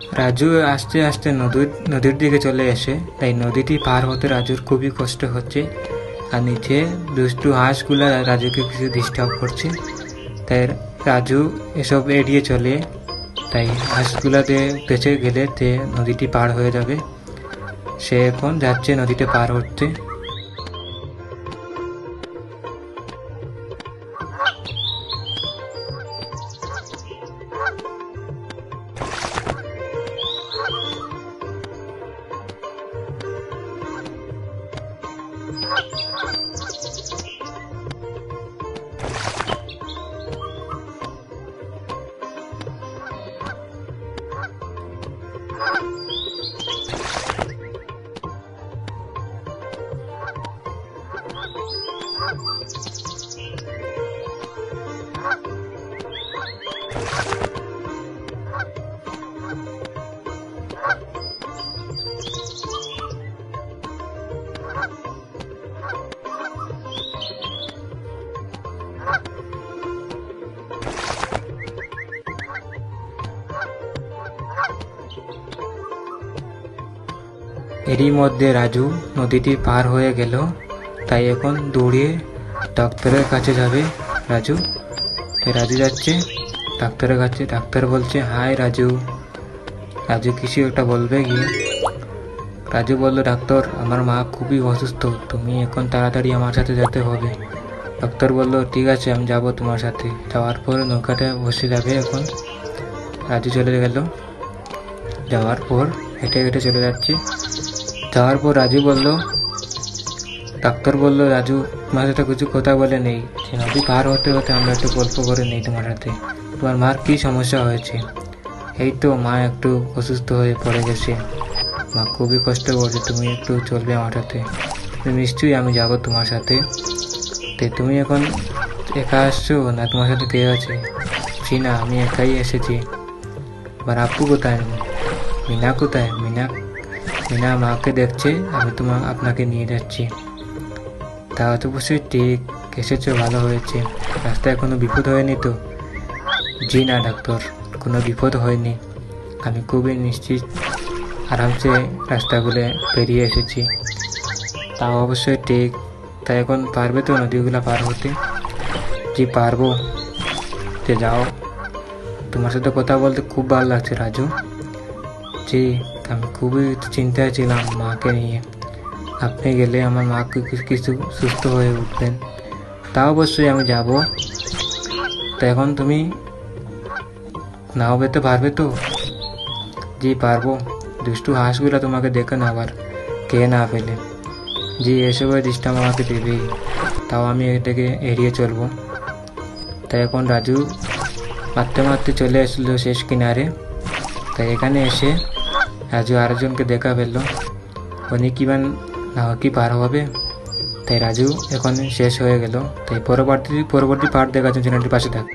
রাজু আস্তে আস্তে নদীর দিকে চলে আসে। তাই নদীটি পার হতে রাজুর খুবই কষ্ট হচ্ছে। আর নিচে দুষ্টু হাঁসগুলা রাজুকে কিছু ডিস্টার্ব করছে। তাই রাজু এসব এড়িয়ে চলে। তাই হাঁসগুলাতে বেঁচে গেলে তে নদীটি পার হয়ে যাবে। সে এখন যাচ্ছে নদীতে পার হতে। এরই মধ্যে রাজু নদীটি পার হয়ে গেল। তাই এখন দৌড়িয়ে ডাক্তারের কাছে যাবে রাজু। রাজু যাচ্ছে ডাক্তারের কাছে। ডাক্তার বলছে, হাই রাজু। রাজু কিছু একটা বলবে গিয়ে রাজু বলল, ডাক্তার আমার মা খুবই অসুস্থ, তুমি এখন তাড়াতাড়ি আমার সাথে যেতে হবে। ডাক্তার বলল, ঠিক আছে আমি যাব তোমার সাথে। যাওয়ার পর নৌকাটা বসে যাবে। এখন রাজু চলে গেল। যাওয়ার পর হেঁটে হেঁটে চলে যাচ্ছে। যাওয়ার পর রাজু বলল, ডাক্তার বলল, রাজু তোমার সাথে কিছু কথা বলে নেই, নদী পার হতে হতে আমরা একটু গল্প করে নেই তোমার সাথে। তোমার মার কি সমস্যা হয়েছে? এই তো মা একটু অসুস্থ হয়ে পড়ে গেছে, মা খুবই কষ্ট করছে, তুমি একটু চলবে আমার সাথে? নিশ্চয়ই আমি যাব তোমার সাথে। তুমি এখন একা আসছো না তোমার সাথে কে আছে? জি না, আমি একাই এসেছি। এবার আপু কোথায়? মিনা কোথায়? মিনা মাকে দেখছে, আমি আপনাকে নিয়ে যাচ্ছি। তা তো অবশ্যই ঠিক, এসেছো ভালো হয়েছে। রাস্তায় কোনো বিপদ হয়নি তো? জি না ডাক্তার, কোনো বিপদ হয়নি, আমি খুবই নিশ্চিত আরামসে রাস্তাগুলো পেরিয়ে এসেছি। তা অবশ্যই ঠিক। তাই এখন পারবে তো নদীগুলো পার হতে? জি পারবো। যে যাও, তোমার সাথে কথা বলতে খুব ভালো লাগছে রাজু। জি, আমি খুবই চিন্তায় ছিলাম মাকে নিয়ে। আপনি গেলে আমার মা কিছু সুস্থ হয়ে উঠবেন। তা অবশ্যই আমি যাব। তো এখন তুমি নাও বেতে পারবে তো? জি পারবো। দুষ্টু হাঁসগুলো তোমাকে দেখে না আবার কে না ফেলে। জি এসবের ডিস্টার্ব আমাকে দেবেই, তাও আমি এটাকে এড়িয়ে চলবো। তাই এখন রাজু মারতে মারতে চলে আসলো শেষ কিনারে। তাই এখানে এসে রাজু আরেকজনকে দেখা ফেললো। উনি নাও কি পার হবে? তাই রাজু এখন শেষ হয়ে গেল। তাই পরবর্তী পার্ট দেখার জন্য চ্যানেলটির পাশে থাক।